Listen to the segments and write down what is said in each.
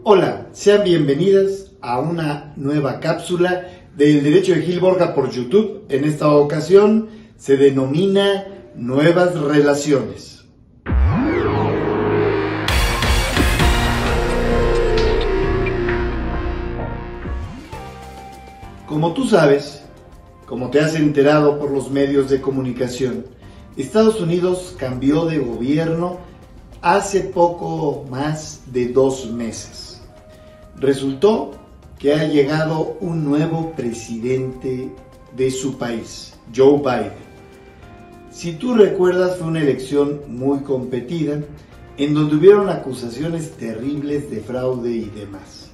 Hola, sean bienvenidas a una nueva cápsula del Derecho de Gil Borja por YouTube. En esta ocasión se denomina Nuevas Relaciones. Como tú sabes, como te has enterado por los medios de comunicación, Estados Unidos cambió de gobierno hace poco más de 2 meses. Resultó que ha llegado un nuevo presidente de su país, Joe Biden. Si tú recuerdas, fue una elección muy competida, en donde hubieron acusaciones terribles de fraude y demás.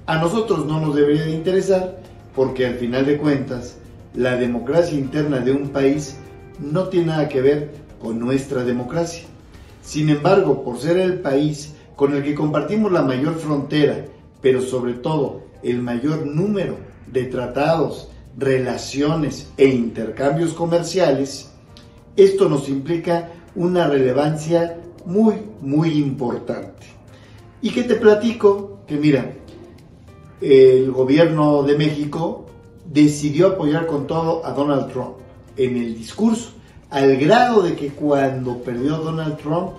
A nosotros no nos debería de interesar, porque al final de cuentas, la democracia interna de un país no tiene nada que ver con nuestra democracia. Sin embargo, por ser el país con el que compartimos la mayor frontera, pero sobre todo el mayor número de tratados, relaciones e intercambios comerciales, esto nos implica una relevancia muy importante. ¿Y qué te platico? Que mira, el gobierno de México decidió apoyar con todo a Donald Trump en el discurso, al grado de que cuando perdió Donald Trump,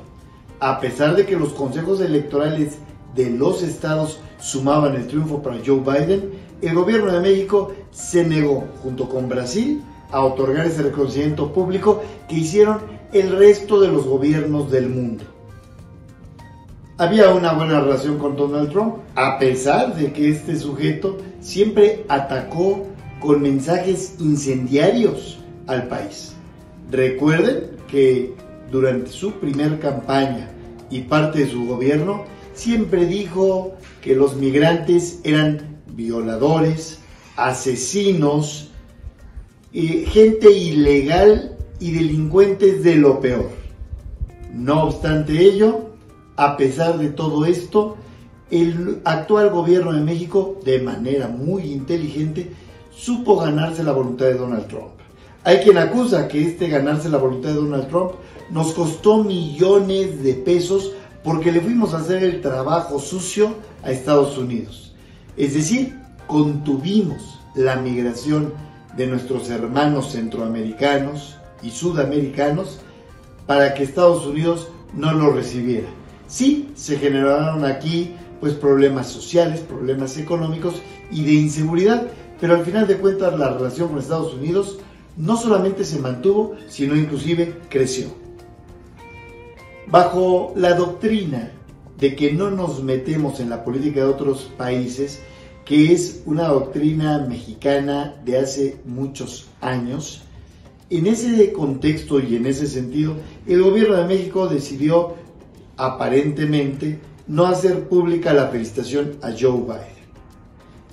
a pesar de que los consejos electorales de los estados sumaban el triunfo para Joe Biden, el gobierno de México se negó, junto con Brasil, a otorgar ese reconocimiento público que hicieron el resto de los gobiernos del mundo. Había una buena relación con Donald Trump, a pesar de que este sujeto siempre atacó con mensajes incendiarios al país. Recuerden que durante su primer campaña y parte de su gobierno, siempre dijo que los migrantes eran violadores, asesinos, gente ilegal y delincuentes de lo peor. No obstante ello, a pesar de todo esto, el actual gobierno de México, de manera muy inteligente, supo ganarse la voluntad de Donald Trump. Hay quien acusa que ganarse la voluntad de Donald Trump nos costó millones de pesos porque le fuimos a hacer el trabajo sucio a Estados Unidos. Es decir, contuvimos la migración de nuestros hermanos centroamericanos y sudamericanos para que Estados Unidos no lo recibiera. Sí, se generaron aquí problemas sociales, problemas económicos y de inseguridad, pero al final de cuentas la relación con Estados Unidos no solamente se mantuvo, sino inclusive creció. Bajo la doctrina de que no nos metemos en la política de otros países, que es una doctrina mexicana de hace muchos años, en ese contexto y en ese sentido, el gobierno de México decidió aparentemente no hacer pública la felicitación a Joe Biden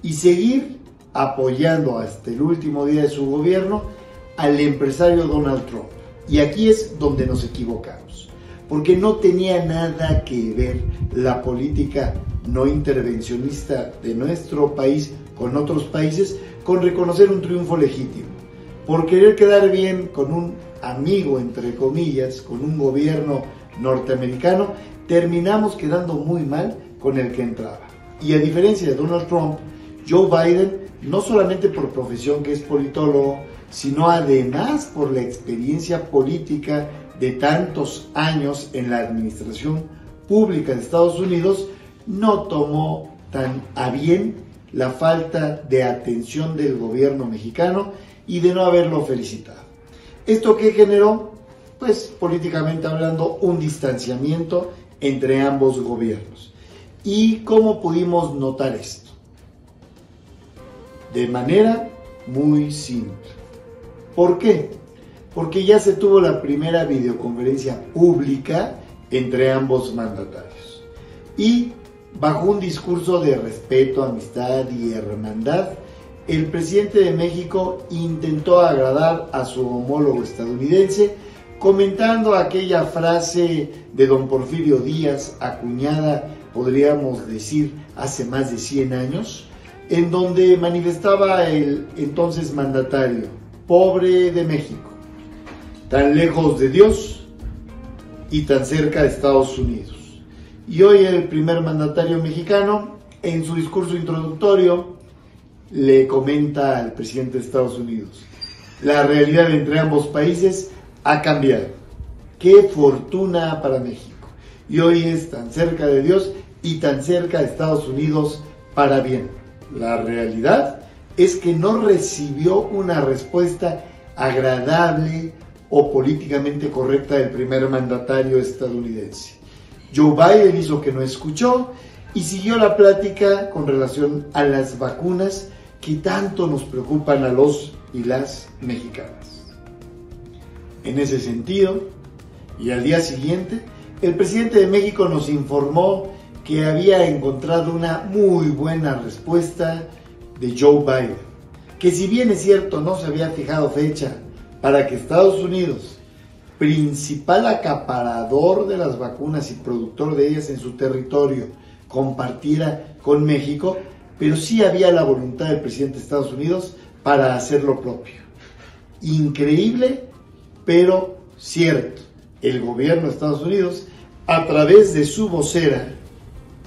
y seguir apoyando hasta el último día de su gobierno al empresario Donald Trump. Y aquí es donde nos equivocamos, porque no tenía nada que ver la política no intervencionista de nuestro país con otros países con reconocer un triunfo legítimo. Por querer quedar bien con un amigo, entre comillas, con un gobierno norteamericano, terminamos quedando muy mal con el que entraba. Y a diferencia de Donald Trump, Joe Biden, no solamente por profesión que es politólogo, sino además por la experiencia política de tantos años en la administración pública de Estados Unidos, no tomó tan a bien la falta de atención del gobierno mexicano y de no haberlo felicitado. ¿Esto qué generó? Pues políticamente hablando, un distanciamiento entre ambos gobiernos. ¿Y cómo pudimos notar esto? De manera muy simple. ¿Por qué? Porque ya se tuvo la primera videoconferencia pública entre ambos mandatarios. Y bajo un discurso de respeto, amistad y hermandad, el presidente de México intentó agradar a su homólogo estadounidense, comentando aquella frase de don Porfirio Díaz, acuñada, podríamos decir, hace más de 100 años, en donde manifestaba el entonces mandatario: pobre de México, tan lejos de Dios y tan cerca de Estados Unidos. Y hoy el primer mandatario mexicano, en su discurso introductorio, le comenta al presidente de Estados Unidos: la realidad entre ambos países ha cambiado. ¡Qué fortuna para México! Y hoy es tan cerca de Dios y tan cerca de Estados Unidos para bien. La realidad es que no recibió una respuesta agradable o políticamente correcta del primer mandatario estadounidense. Joe Biden hizo que no escuchó y siguió la plática con relación a las vacunas que tanto nos preocupan a los y las mexicanas. En ese sentido, y al día siguiente, el presidente de México nos informó que había encontrado una muy buena respuesta de Joe Biden, que si bien es cierto no se había fijado fecha para que Estados Unidos, principal acaparador de las vacunas y productor de ellas en su territorio, compartiera con México, pero sí había la voluntad del presidente de Estados Unidos para hacer lo propio. Increíble, pero cierto. El gobierno de Estados Unidos, a través de su vocera,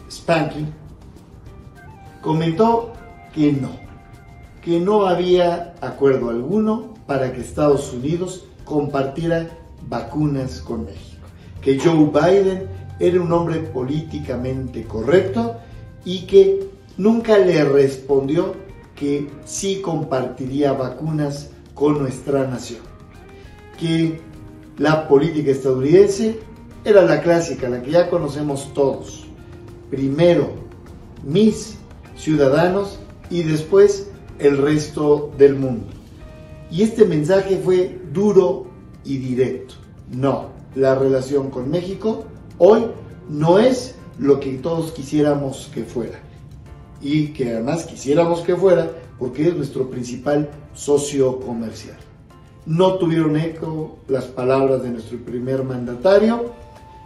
Spanky, comentó que no había acuerdo alguno para que Estados Unidos compartiera vacunas con México, que Joe Biden era un hombre políticamente correcto y que nunca le respondió que sí compartiría vacunas con nuestra nación, que la política estadounidense era la clásica, la que ya conocemos todos: primero mis ciudadanos y después el resto del mundo. Y este mensaje fue duro y directo. No, la relación con México hoy no es lo que todos quisiéramos que fuera, y que además quisiéramos que fuera porque es nuestro principal socio comercial. No tuvieron eco las palabras de nuestro primer mandatario,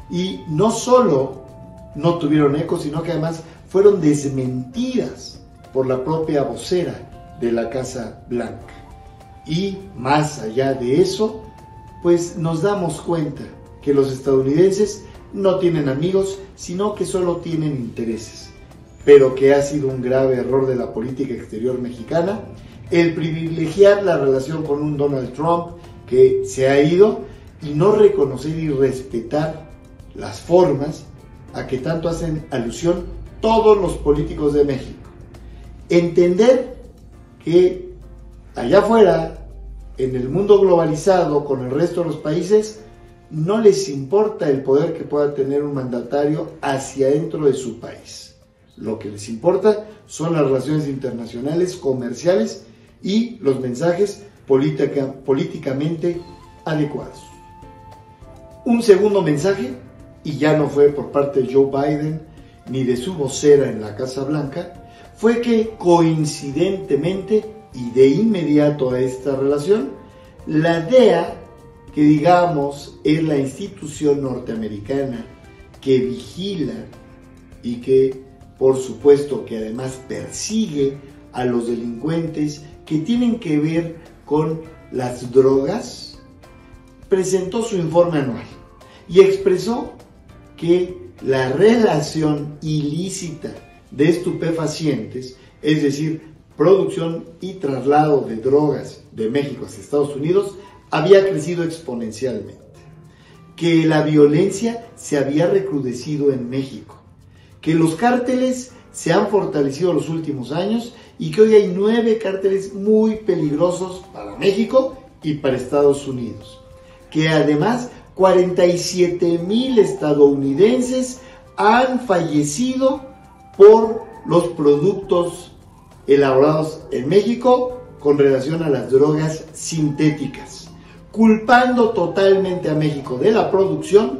y no solo no tuvieron eco, sino que además fueron desmentidas por la propia vocera de la Casa Blanca. Y más allá de eso, pues nos damos cuenta que los estadounidenses no tienen amigos, sino que solo tienen intereses, pero que ha sido un grave error de la política exterior mexicana el privilegiar la relación con un Donald Trump que se ha ido y no reconocer y respetar las formas a que tanto hacen alusión todos los políticos de México. Entender que allá afuera, en el mundo globalizado con el resto de los países, no les importa el poder que pueda tener un mandatario hacia dentro de su país. Lo que les importa son las relaciones internacionales, comerciales y los mensajes políticamente adecuados. Un segundo mensaje, y ya no fue por parte de Joe Biden ni de su vocera en la Casa Blanca, fue que coincidentemente y de inmediato a esta relación, la DEA, que digamos es la institución norteamericana que vigila y que por supuesto que además persigue a los delincuentes que tienen que ver con las drogas, presentó su informe anual y expresó que la relación ilícita de estupefacientes, es decir, producción y traslado de drogas de México hacia Estados Unidos, había crecido exponencialmente, que la violencia se había recrudecido en México, que los cárteles se han fortalecido en los últimos años y que hoy hay 9 cárteles muy peligrosos para México y para Estados Unidos, que además 47,000 estadounidenses han fallecido por los productos elaborados en México con relación a las drogas sintéticas, culpando totalmente a México de la producción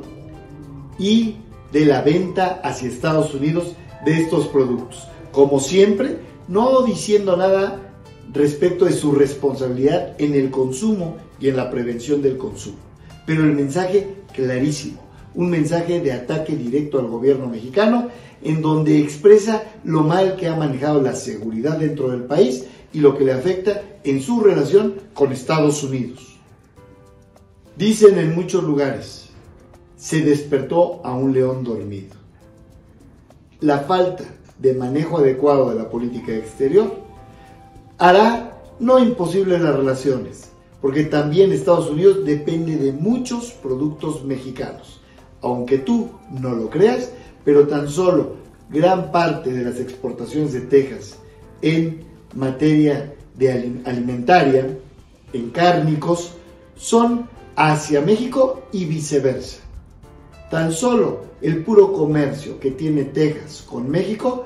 y de la venta hacia Estados Unidos de estos productos. Como siempre, no diciendo nada respecto de su responsabilidad en el consumo y en la prevención del consumo. Pero el mensaje clarísimo, un mensaje de ataque directo al gobierno mexicano, en donde expresa lo mal que ha manejado la seguridad dentro del país y lo que le afecta en su relación con Estados Unidos. Dicen en muchos lugares, se despertó a un león dormido. la falta de manejo adecuado de la política exterior hará no imposibles las relaciones, porque también Estados Unidos depende de muchos productos mexicanos. Aunque tú no lo creas, pero tan solo gran parte de las exportaciones de Texas en materia de alimentaria, en cárnicos, son hacia México y viceversa. Tan solo el puro comercio que tiene Texas con México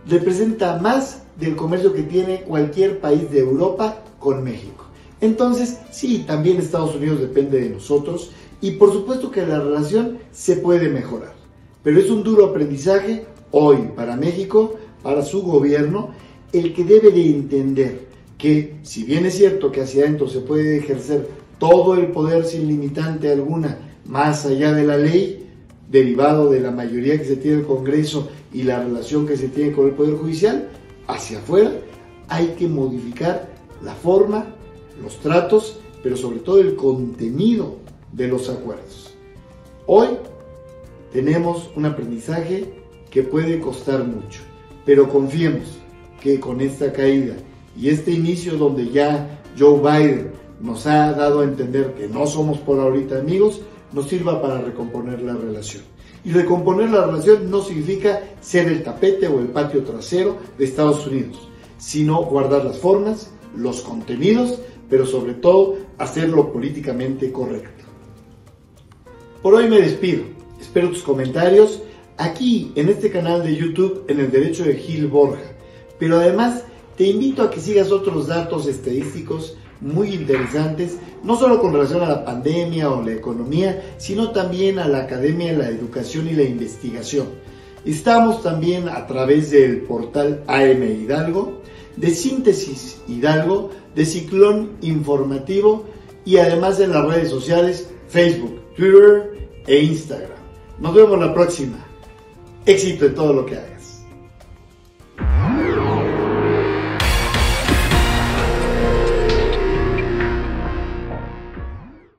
representa más del comercio que tiene cualquier país de Europa con México. Entonces, sí, también Estados Unidos depende de nosotros y por supuesto que la relación se puede mejorar. Pero es un duro aprendizaje hoy para México, para su gobierno, el que debe de entender que, si bien es cierto que hacia adentro se puede ejercer todo el poder sin limitante alguna, más allá de la ley, derivado de la mayoría que se tiene en el Congreso y la relación que se tiene con el Poder Judicial, hacia afuera hay que modificar la forma, los tratos, pero sobre todo el contenido de los acuerdos. Hoy tenemos un aprendizaje que puede costar mucho, pero confiemos que con esta caída y este inicio donde ya Joe Biden nos ha dado a entender que no somos por ahorita amigos, nos sirva para recomponer la relación. Y recomponer la relación no significa ser el tapete o el patio trasero de Estados Unidos, sino guardar las formas, los contenidos, pero sobre todo hacerlo políticamente correcto. Por hoy me despido. Espero tus comentarios aquí en este canal de YouTube en el Derecho de Gil Borja. Pero además te invito a que sigas otros datos estadísticos muy interesantes, no solo con relación a la pandemia o la economía, sino también a la academia, la educación y la investigación. Estamos también a través del portal AM Hidalgo, de Síntesis Hidalgo, de Ciclón Informativo y además en las redes sociales Facebook, Twitter e Instagram. Nos vemos la próxima. Éxito en todo lo que hagas.